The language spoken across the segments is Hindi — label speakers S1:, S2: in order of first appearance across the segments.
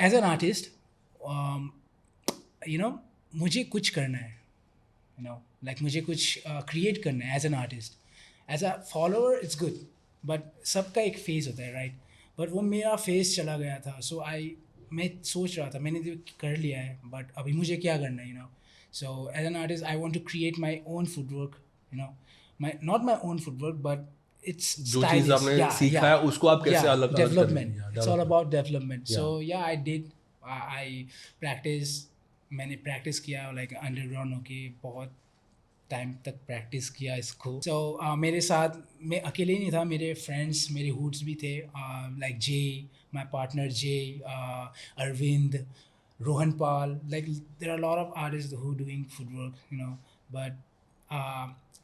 S1: As an artist you know मुझे कुछ करना है, यू नो लाइक मुझे कुछ क्रिएट करना है as an artist. As a follower it's good, but सबका एक फेज होता है, राइट? बट वो मेरा फेज चला गया था. सो मैं सोच रहा था, मैंने तो कर लिया है, बट अभी मुझे क्या करना है, you know. So as an artist I want to create my own footwork, you know. My not my own footwork, but it's
S2: जो चीज़
S1: stylish.
S2: आपने
S1: Yeah,
S2: सीखा है उसको आप कैसे
S1: yeah,
S2: अलग अलग
S1: development.
S2: करेंगे.
S1: It's all about development.
S2: Yeah.
S1: So yeah, I did. I practice. मैंने प्रैक्टिस किया लाइक अंडरग्राउंड होके, बहुत टाइम तक प्रैक्टिस किया इसको. सो मेरे साथ, मैं अकेले नहीं था, मेरे फ्रेंड्स, मेरे हुड्स भी थे, like J, my partner J, Arvind, Rohan Pal. Like there are lot of artist who doing footwork, you know. But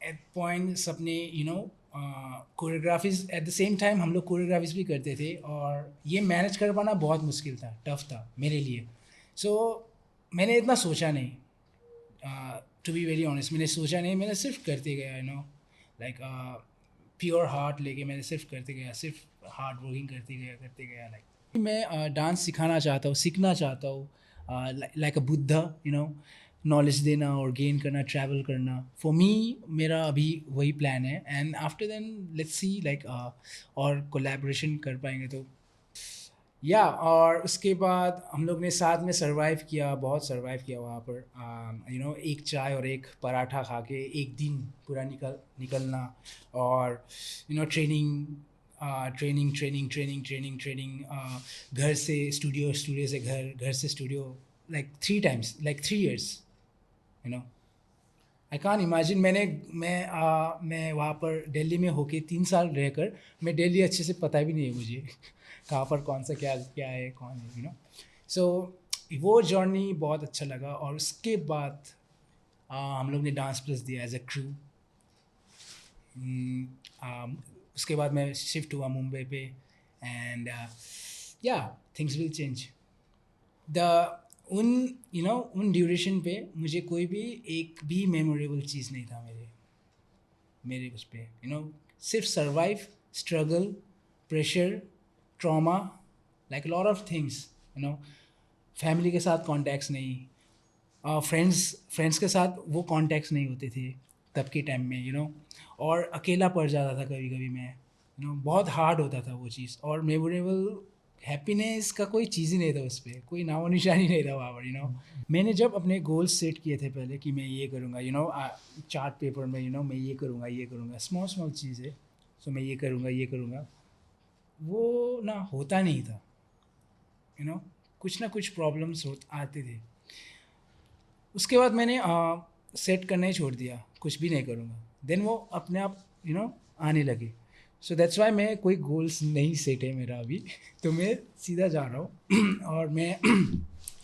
S1: at point सबने, you know, choreographies at the same time हम लोग कोरियोग्राफीज भी करते थे, और ये मैनेज कर पाना बहुत मुश्किल था, टफ था मेरे लिए. सो मैंने इतना सोचा नहीं, टू बी वेरी ऑनेस्ट. मैंने सोचा नहीं, मैंने सिर्फ करते गया, you know, like pure heart लेके मैंने सिर्फ करते गया, सिर्फ हार्ड वर्किंग करते गया. लाइक मैं डांस सिखाना चाहता हूँ, सीखना चाहता हूँ, like a Buddha, you know. Knowledge देना और गेन करना, ट्रैवल करना. फॉर मी मेरा अभी वही प्लान है. And after then let's see like और कोलैबोरेशन कर पाएंगे तो या. और उसके बाद हम लोग ने साथ में सर्वाइव किया, बहुत सर्वाइव किया वहाँ पर, यू नो. एक चाय और एक पराठा खा के एक दिन पूरा निकलना, और यू नो ट्रेनिंग, घर से स्टूडियो से घर से studio, like 3 times, like 3 years, you know. I can't imagine. मैं वहाँ पर दिल्ली में होके 3 साल रहकर, मैं दिल्ली अच्छे से पता भी नहीं है मुझे कहाँ पर कौन सा क्या है, कौन है, यू नो. सो वो जर्नी बहुत अच्छा लगा. और उसके बाद हम लोग ने डांस प्लस दिया एज अ क्रू. उसके बाद मैं शिफ्ट हुआ मुंबई पे, एंड या थिंग्स विल चेंज. उन ड्यूरेशन पे मुझे कोई भी एक भी मेमोरेबल चीज़ नहीं था मेरे उस पर, यू नो. सिर्फ survive, struggle, pressure, trauma, like lot of things, you know. Family के साथ कॉन्टैक्ट्स नहीं, फ्रेंड्स के साथ वो कॉन्टैक्ट्स नहीं होते थे तब के टाइम में, यू नो. और अकेला पड़ जाता था कभी कभी मैं, यू नो. बहुत हार्ड होता था वो चीज़. और मेमोरेबल हैप्पीनेस का कोई चीज़ ही नहीं था उस पर, कोई नामो निशानी नहीं था वहाँ पर, यू नो. मैंने जब अपने गोल्स सेट किए थे पहले कि मैं ये करूँगा, यू नो, चार्ट पेपर में, यू नो, मैं ये करूँगा, स्मॉल चीज़ है. सो मैं ये करूँगा, वो ना होता नहीं था, यू नो. कुछ ना कुछ प्रॉब्लम्स आते थे. उसके बाद मैंने सेट करना ही छोड़ दिया, कुछ भी नहीं करूँगा. देन वो अपने आप, यू नो, आने लगे. सो दैट्स वाई मैं कोई गोल्स नहीं सेट है मेरा अभी तो मैं सीधा जा रहा हूँ और मैं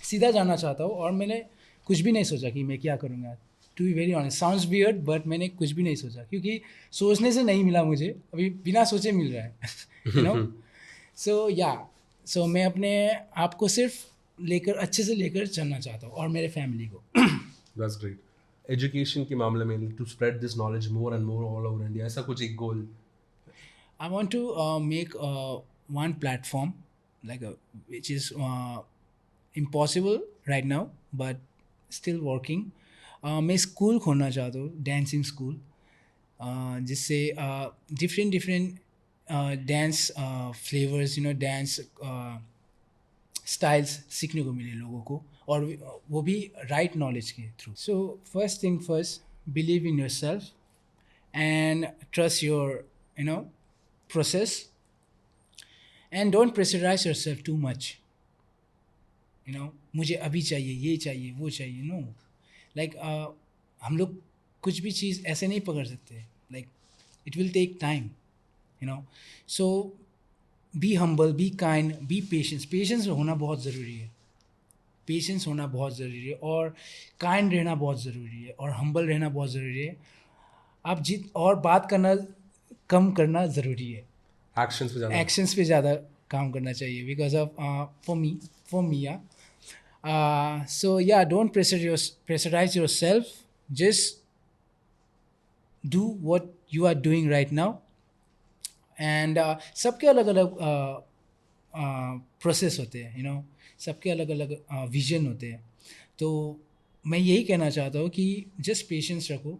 S1: सीधा जाना चाहता हूँ. और मैंने कुछ भी नहीं सोचा कि मैं क्या करूँगा. To be very honest, sounds weird, but मैंने कुछ भी नहीं सोचा, क्योंकि सोचने से नहीं मिला मुझे, अभी बिना सोचे मिल रहा है यू नो. सो मैं अपने आप को सिर्फ अच्छे से लेकर चलना चाहता हूँ, और मेरे फैमिली को.
S2: That's great. एजुकेशन के मामले में to spread this knowledge more and more all over India, ऐसा कुछ एक goal?
S1: I want to make one platform, like which is impossible right now, but still working. मैं स्कूल खोलना चाहता हूँ, डांसिंग स्कूल, जिससे different dance flavours, you know, dance styles सीखने को मिले लोगों को, और वो भी राइट नॉलेज के through. So first thing first, believe in your self and trust your, you know, process, and don't pressurize yourself too much, you know. मुझे अभी चाहिए, ये चाहिए, वो चाहिए, नो. लाइक हम लोग कुछ भी चीज़ ऐसे नहीं पकड़ सकते, like it will take time, you know. So be humble, be kind, be patience होना बहुत ज़रूरी है. पेशेंस होना बहुत ज़रूरी है, और काइंड रहना बहुत ज़रूरी है, और हम्बल रहना बहुत ज़रूरी है. आप और बात करना कम करना ज़रूरी है. एक्शंस पे ज़्यादा काम करना चाहिए, because of for me yeah. So yeah, don't pressurise yourself, just do what you are doing right now. And सबके अलग अलग प्रोसेस होते हैं, सबके अलग अलग विजन होते हैं. तो मैं यही कहना चाहता हूँ कि जस्ट पेशेंस रखो,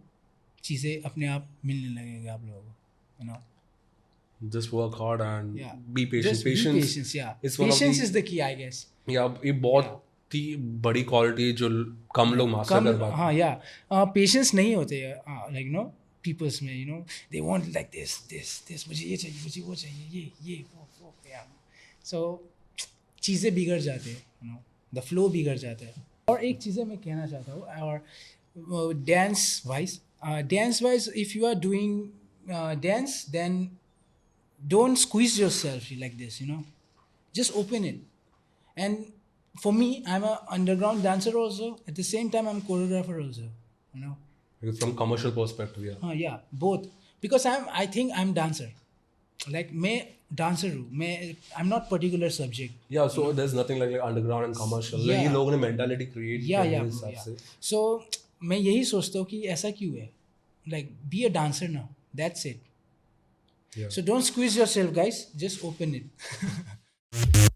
S1: चीज़ें अपने आप मिलने लगेंगे आप लोगों को.
S2: Just work hard and
S1: Yeah.
S2: be patient.
S1: Just be patient, yeah.
S2: is one
S1: Patience
S2: of
S1: is the key, I guess.
S2: ये बहुत ही बड़ी क्वालिटी जो कम लोग मास्टर कर पाते
S1: हाँ, या पेशेंस नहीं होते लाइक पीपल्स में, दे वांट लाइक दिस मुझे ये चाहिए, मुझे वो चाहिए, ये वो या सो चीज़ें बिगड़ जाते हैं, द फ्लो बिगड़ जाता है. और एक चीज़ें मैं कहना चाहता हूँ, और dance wise if you are doing dance, then don't squeeze yourself like this, just open it. And for me, I'm a underground dancer also, at the same time I'm choreographer also,
S2: Because from commercial perspective,
S1: yeah, both, because I think I'm dancer, like मैं dancer हूँ, I'm not particular subject.
S2: Yeah, so there's nothing like underground and commercial.
S1: Yeah.
S2: ये लोगों ने mentality create किया है इस हिसाब
S1: Yeah.
S2: से.
S1: So मैं यही सोचता हूँ कि ऐसा क्यों है, like be a dancer now, that's it.
S2: Yeah.
S1: So don't squeeze yourself, guys, just open it.